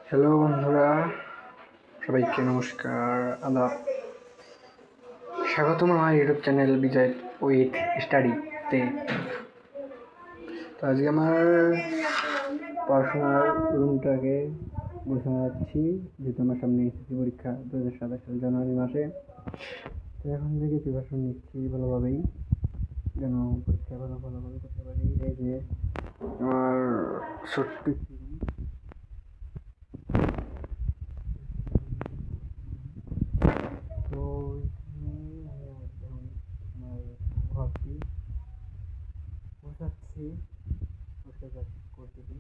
Hello বন্ধুরা, সবাইকে নমস্কার, আদাব। স্বাগতম আমার ইউটিউব চ্যানেল বিজয় উইথ স্টাডিতে। তো আজকে আমার পড়াশোনার রুমটাকে বোঝাচ্ছি, যেহেতু আমার সামনে এসএসসি পরীক্ষা 2027 সাল জানুয়ারি মাসে। তো এখন থেকে প্রিপারেশন নিচ্ছি ভালোভাবেই, যেন পরীক্ষা ভালোভাবে করতে পারি। এই যে আমার ছোট্ট তো এখানে আমি এখন আমার ঘরটি গোছাচ্ছি, পরিষ্কার করতেছি।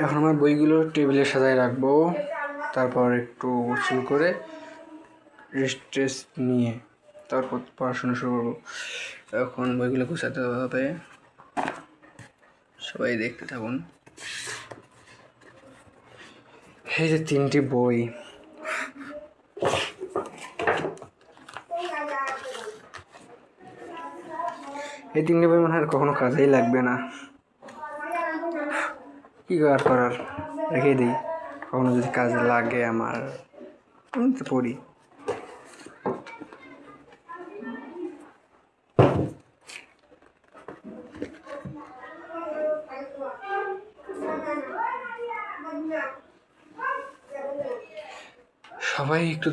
এখন আমার বইগুলো টেবিলে সাজায় রাখবো, তারপর একটু উঁচু করে রেস্ট নিয়ে তারপর পড়াশোনা শুরু করবো। এখন বইগুলো গুছাতে হবে, সবাই দেখতে থাকুন। এই যে 3টি বই, এই 3টি বই মনে হয় কখনো কাজেই লাগবে না, কি আর করার, রেখে দিই। কখনো যদি কাজে লাগে আমার, আমি তো পড়ি। সবাই একটু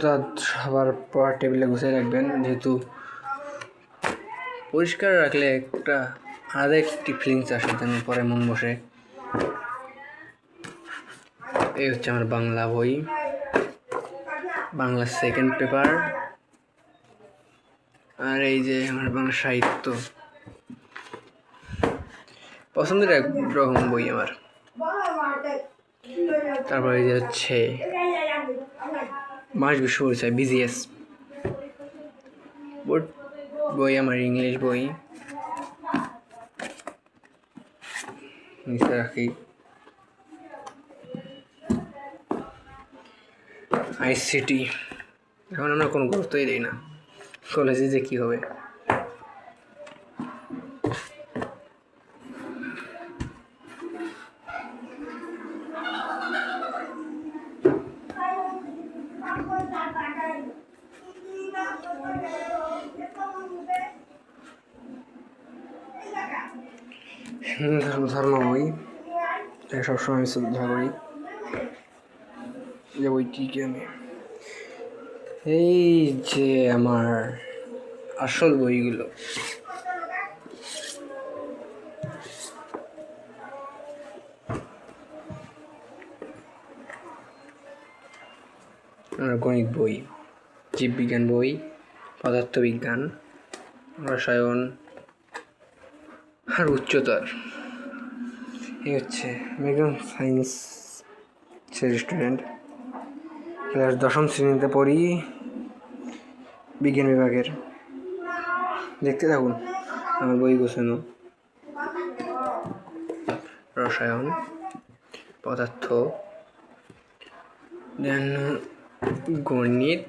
সবার পড়ার টেবিলে গুছিয়ে রাখবেন, যেহেতু পরিষ্কার রাখলে একটা আরেকটি ফিলিংস আসে, যেন পরে মন বসে। এই হচ্ছে আমার বাংলা বই, বাংলা সেকেন্ড পেপার। আর এই যে আমার বাংলা সাহিত্য, পছন্দের এক রকম বই আমার। তারপর এই যে হচ্ছে মাস বিশ্ব পরিচয়, বিজিএস বোর্ড বই, আমার ইংলিশ বই নিচে রাখি। আইসিটি এখন আমরা কোনো গুরুত্বই দিই না, কলেজে যে কী হবে। ধর্ম বই সবসময় আমি শ্রদ্ধা করি, যে বইটিকে আমি, এই যে আমার আসল বইগুলো, আমার গণিত বই, জীববিজ্ঞান বই, পদার্থবিজ্ঞান, রসায়ন আর উচ্চতর। এই হচ্ছে আমি একজন সায়েন্সের স্টুডেন্ট, ক্লাস 10ম শ্রেণীতে পড়ি, বিজ্ঞান বিভাগের। দেখতে থাকুন আমার বই গোছানো। রসায়ন, পদার্থ, দেন গণিত,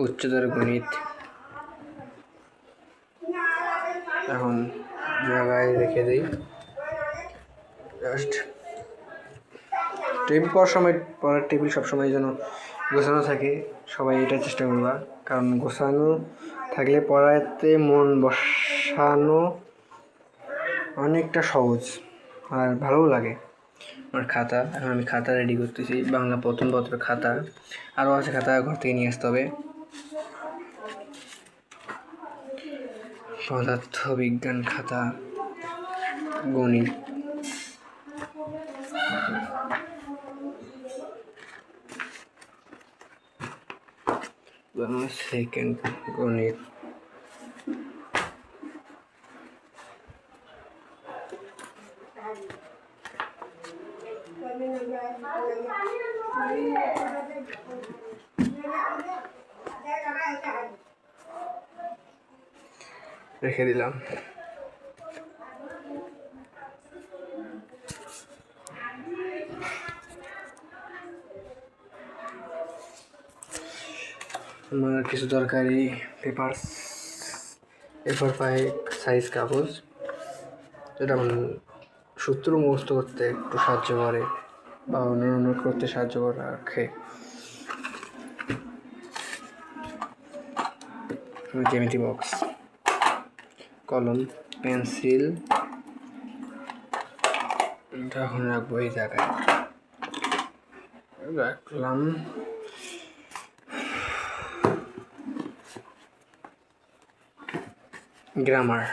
উচ্চতর গণিত। এখন জায়গায় রেখে দিই। জাস্ট টেবিল পড়ার টেবিল সবসময় যেন গোছানো থাকে, সবাই এটা চেষ্টা করবা, কারণ গোছানো থাকলে পড়াতে মন বসানো অনেকটা সহজ আর ভালোও লাগে। আমার খাতা, এখন আমি খাতা রেডি করতেছি, বাংলা প্রথম পত্র খাতা, আরও আছে খাতা, ঘর থেকে নিয়ে আসতে হবে। পদার্থ বিজ্ঞান খাতা, গণিত, সেকেন্ড গণিত, রেখে দিলাম। আমার কিছু দরকারি পেপারস, এরপর পাই সাইজ কাগজ, যেটা আমার সূত্র মুখস্থ করতে একটু সাহায্য করে বা অন্য করতে সাহায্য করে রাখে। জ্যামিতি বক্স, কলম, পেন্সিল, এটা এখন রাখবো এই জায়গায়, রাখলাম। গ্রামার,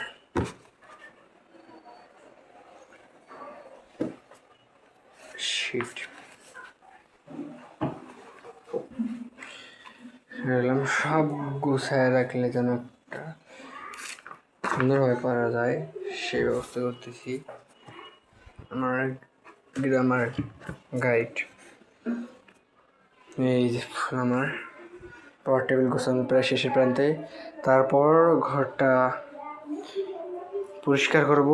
শিট, রাখলাম। সব গুছায় রাখলে যেন একটা সুন্দরভাবে পারা যায় সেই ব্যবস্থা করতেছি। আমার গ্রামার গাইড, এই যে আমার পাওয়ার টেবিল গোছানো প্রায় শেষের প্রান্তে। তারপর ঘরটা পরিষ্কার করব।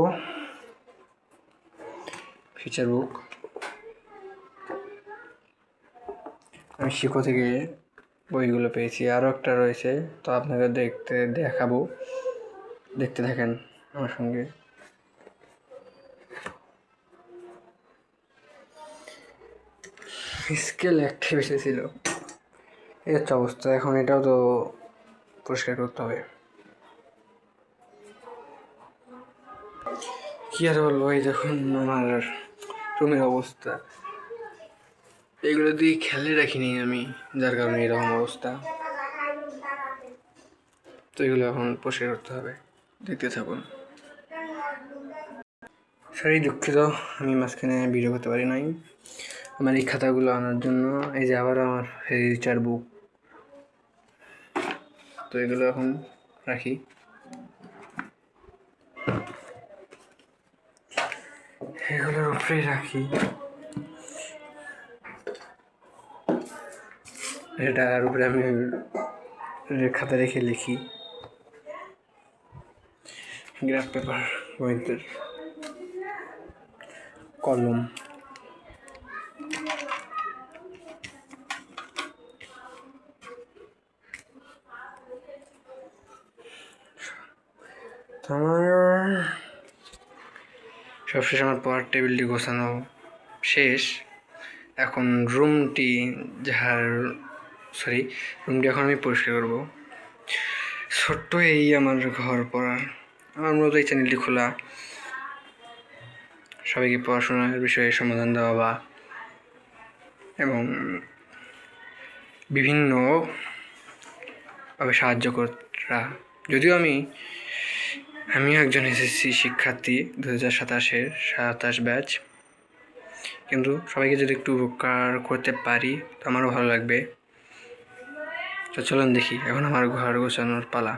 ফিচার বুক, আমি শিখো থেকে বইগুলো পেয়েছি, আরও একটা রয়েছে, তো আপনাকে দেখাবো, দেখতে থাকেন আমার সঙ্গে। স্কেল একটা বেশি ছিল, এই হচ্ছে অবস্থা। এখন এটাও তো পরিষ্কার করতে হবে। কি আর বলবো, এই দেখুন আমার রুমের অবস্থা, এগুলো দিয়ে খেলে রাখিনি আমি, যার কারণে এরকম অবস্থা। তো এগুলো এখন পরিষ্কার করতে হবে, দেখতে থাকুন। সরি, দুঃখিত আমি মাঝখানে ভিডিও করতে পারি নাই। আমার এই খাতাগুলো আনার জন্য, এই যে আবার আমার ফিচার বুক, তো এগুলো এখন রাখি। এগুলোর উপরেই রাখি, এটার উপরে আমি খাতা রেখে লিখি। গ্রাফ পেপার, গণিতের কলম, আমার সবশেষ আমার পাওয়ার টেবিলটি গোছানো শেষ। এখন রুমটি এখন আমি পরিষ্কার করবো। ছোট্ট এই আমার ঘর পড়ার, আমার মূলত এই চ্যানেলটি খোলা সবাইকে পড়াশোনার বিষয়ে সমাধান দেওয়া বা এবং বিভিন্নভাবে সাহায্য করা। যদিও আমিও একজন এসএসসি শিক্ষার্থী 2027 ব্যাচ, কিন্তু সবাইকে যদি একটু উপকার করতে পারি তো আমারও ভালো লাগবে। তো চলুন দেখি, এখন আমার ঘর গোছানোর পালা।